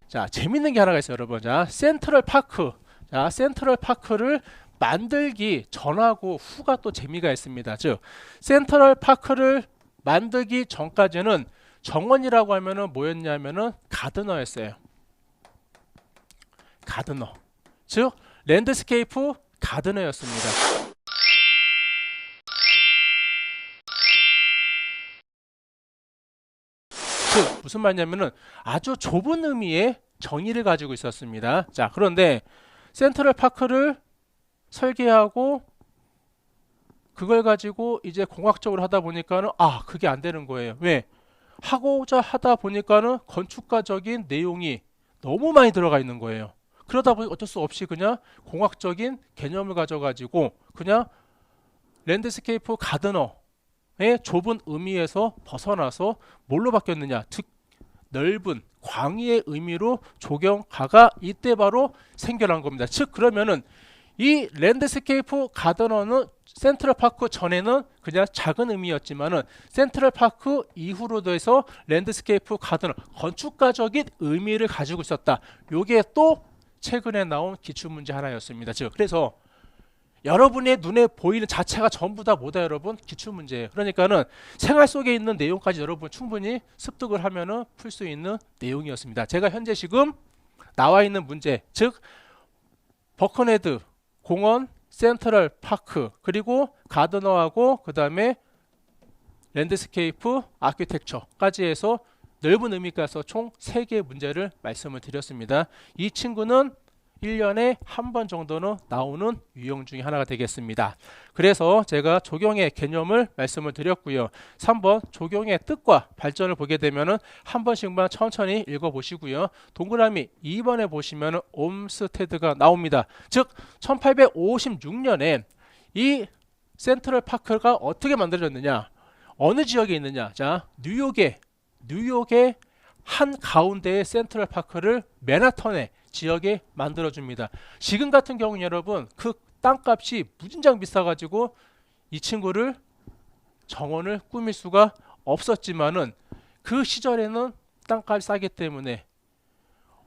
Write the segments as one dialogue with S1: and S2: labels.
S1: 자, 재밌는 게 하나가 있어요, 여러분. 자, 센트럴 파크. 자, 센트럴 파크를 만들기 전하고 후가 또 재미가 있습니다. 즉, 센트럴 파크를 만들기 전까지는 정원이라고 하면은 뭐였냐면은 가드너였어요. 가드너. 즉, 랜드스케이프 가드너였습니다. 즉 무슨 말이냐면은 아주 좁은 의미의 정의를 가지고 있었습니다. 자, 그런데 센트럴 파크를 설계하고 그걸 가지고 이제 공학적으로 하다 보니까는 그게 안 되는 거예요. 왜? 하고자 하다 보니까는 건축가적인 내용이 너무 많이 들어가 있는 거예요. 그러다 보니 어쩔 수 없이 그냥 공학적인 개념을 가져가지고 그냥 랜드스케이프 가드너의 좁은 의미에서 벗어나서 뭘로 바뀌었느냐? 즉 넓은 광의의 의미로 조경가가 이때 바로 생겨난 겁니다. 즉 그러면은 이 랜드스케이프 가드너는 센트럴파크 전에는 그냥 작은 의미였지만은 센트럴파크 이후로 돼서 랜드스케이프 가드너 건축가적인 의미를 가지고 있었다. 요게 또 최근에 나온 기출문제 하나였습니다. 즉 그래서 여러분의 눈에 보이는 자체가 전부 다 뭐다 여러분? 기출문제예요. 그러니까는 생활 속에 있는 내용까지 여러분 충분히 습득을 하면은 풀 수 있는 내용이었습니다. 제가 현재 지금 나와 있는 문제, 즉 버커네드 공원, 센트럴 파크, 그리고 가드너하고 그 다음에 랜드스케이프 아키텍처까지 해서 넓은 의미가서 총 3개의 문제를 말씀을 드렸습니다. 이 친구는 1년에 한 번 정도는 나오는 유형 중에 하나가 되겠습니다. 그래서 제가 조경의 개념을 말씀을 드렸고요. 3번 조경의 뜻과 발전을 보게 되면은 한 번씩만 천천히 읽어보시고요. 동그라미 2번에 보시면은 옴스테드가 나옵니다. 즉 1856년에 이 센트럴 파크가 어떻게 만들어졌느냐, 어느 지역에 있느냐. 자, 뉴욕의 한 가운데의 센트럴 파크를 맨하탄의 지역에 만들어줍니다. 지금 같은 경우는 여러분 그 땅값이 무진장 비싸가지고 이 친구를 정원을 꾸밀 수가 없었지만은 그 시절에는 땅값이 싸기 때문에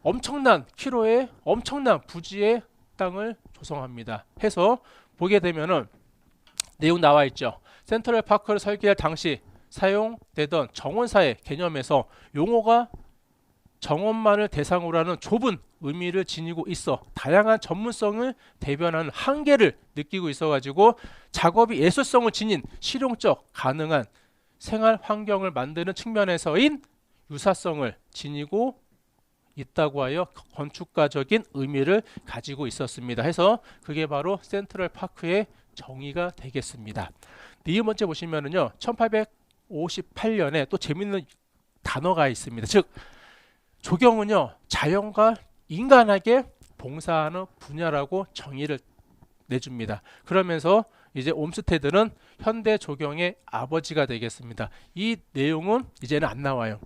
S1: 엄청난 키로의 엄청난 부지의 땅을 조성합니다. 해서 보게 되면은 내용 나와 있죠. 센트럴 파크를 설계할 당시 사용되던 정원사의 개념에서 용어가 정원만을 대상으로 하는 좁은 의미를 지니고 있어 다양한 전문성을 대변하는 한계를 느끼고 있어가지고 작업이 예술성을 지닌 실용적 가능한 생활 환경을 만드는 측면에서인 유사성을 지니고 있다고 하여 건축가적인 의미를 가지고 있었습니다. 해서 그게 바로 센트럴 파크의 정의가 되겠습니다. 네 번째 보시면은요, 1858년에 또 재밌는 단어가 있습니다. 즉 조경은요 자연과 인간에게 봉사하는 분야라고 정의를 내줍니다. 그러면서 이제 옴스테드는 현대 조경의 아버지가 되겠습니다. 이 내용은 이제는 안 나와요.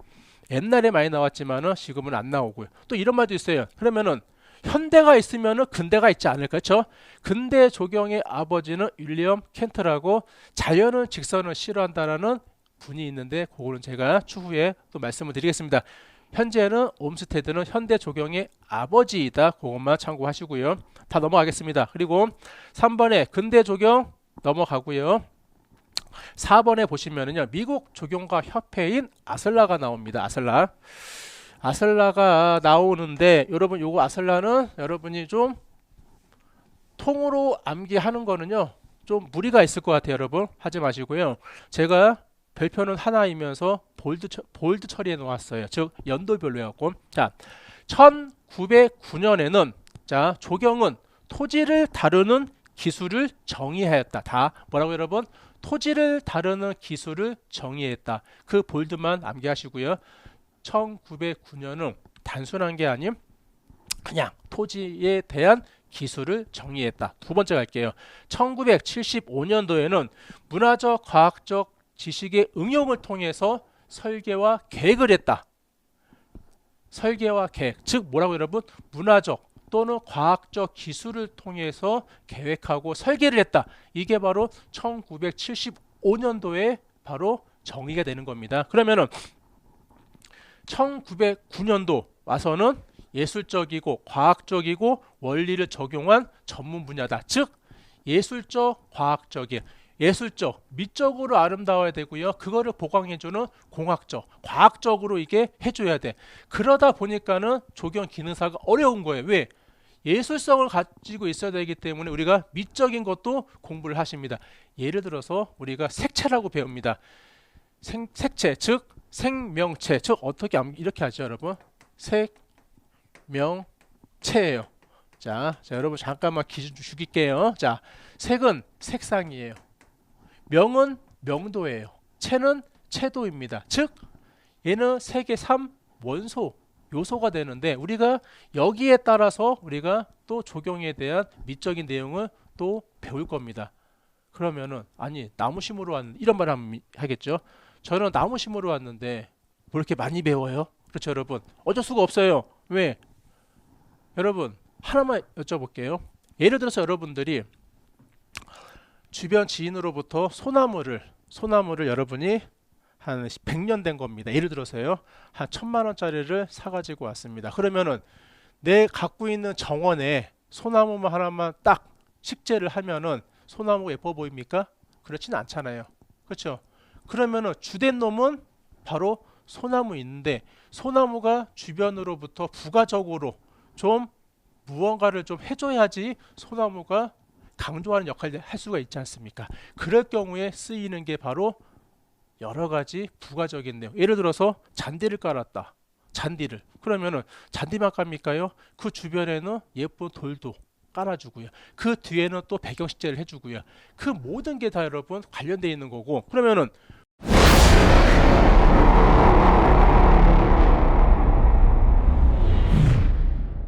S1: 옛날에 많이 나왔지만은 지금은 안 나오고요. 또 이런 말도 있어요. 그러면은 현대가 있으면은 근대가 있지 않을까? 그렇죠? 근대 조경의 아버지는 윌리엄 켄트라고 자연은 직선을 싫어한다라는 분이 있는데 그거는 제가 추후에 또 말씀을 드리겠습니다. 현재는 옴스테드는 현대 조경의 아버지이다. 그것만 참고하시고요. 다 넘어가겠습니다. 그리고 3번에 근대 조경 넘어가고요. 4번에 보시면은요, 미국 조경가 협회인 아슬라가 나옵니다. 아슬라가 나오는데 여러분 요거 아슬라는 여러분이 좀 통으로 암기하는 거는요 좀 무리가 있을 것 같아요. 여러분 하지 마시고요. 제가 별표는 하나이면서 볼드 처리해 놓았어요. 즉 연도별로 해갖고. 자, 1909년에는 자 조경은 토지를 다루는 기술을 정의하였다. 다 뭐라고 여러분? 토지를 다루는 기술을 정의했다. 그 볼드만 암기하시고요. 1909년은 단순한 게 아닌 그냥 토지에 대한 기술을 정의했다. 두 번째 갈게요. 1975년도에는 문화적 과학적 지식의 응용을 통해서 설계와 계획을 했다. 설계와 계획, 즉 뭐라고 여러분? 문화적 또는 과학적 기술을 통해서 계획하고 설계를 했다. 이게 바로 1975년도에 바로 정의가 되는 겁니다. 그러면은 1909년도 와서는 예술적이고 과학적이고 원리를 적용한 전문 분야다. 즉 예술적, 과학적인, 예술적, 미적으로 아름다워야 되고요. 그거를 보강해주는 공학적, 과학적으로 이게 해줘야 돼. 그러다 보니까는 조경 기능사가 어려운 거예요. 왜? 예술성을 가지고 있어야 되기 때문에 우리가 미적인 것도 공부를 하십니다. 예를 들어서 우리가 색채라고 배웁니다. 색채, 즉 생명체, 즉 어떻게 이렇게 하죠, 여러분? 색명체예요. 자, 여러분 잠깐만 기준 죽일게요. 자, 색은 색상이에요. 명은 명도예요. 체는 채도입니다. 즉 얘는 색의 3 원소 요소가 되는데 우리가 여기에 따라서 우리가 또 조경에 대한 미적인 내용을 또 배울 겁니다. 그러면은 아니 나무 심으러 왔는데 이런 말 하겠죠. 저는 나무 심으러 왔는데 뭐 이렇게 많이 배워요? 그렇죠, 여러분. 어쩔 수가 없어요. 왜? 여러분 하나만 여쭤볼게요. 예를 들어서 여러분들이 주변 지인으로부터 소나무를 여러분이 한 100년 된 겁니다. 예를 들어서요. 한 1000만 원짜리를 사가지고 왔습니다. 그러면은 내 갖고 있는 정원에 소나무 하나만 딱 식재를 하면은 소나무가 예뻐 보입니까? 그렇진 않잖아요. 그렇죠? 그러면은 주된 놈은 바로 소나무인데 소나무가 주변으로부터 부가적으로 좀 무언가를 좀 해줘야지 소나무가 강조하는 역할을 할 수가 있지 않습니까? 그럴 경우에 쓰이는 게 바로 여러 가지 부가적인 내용. 예를 들어서 잔디를 깔았다. 잔디를. 그러면은 잔디만 깔니까요? 그 주변에는 예쁜 돌도 깔아주고요. 그 뒤에는 또 배경 식재를 해주고요. 그 모든 게 다 여러분 관련되어 있는 거고. 그러면은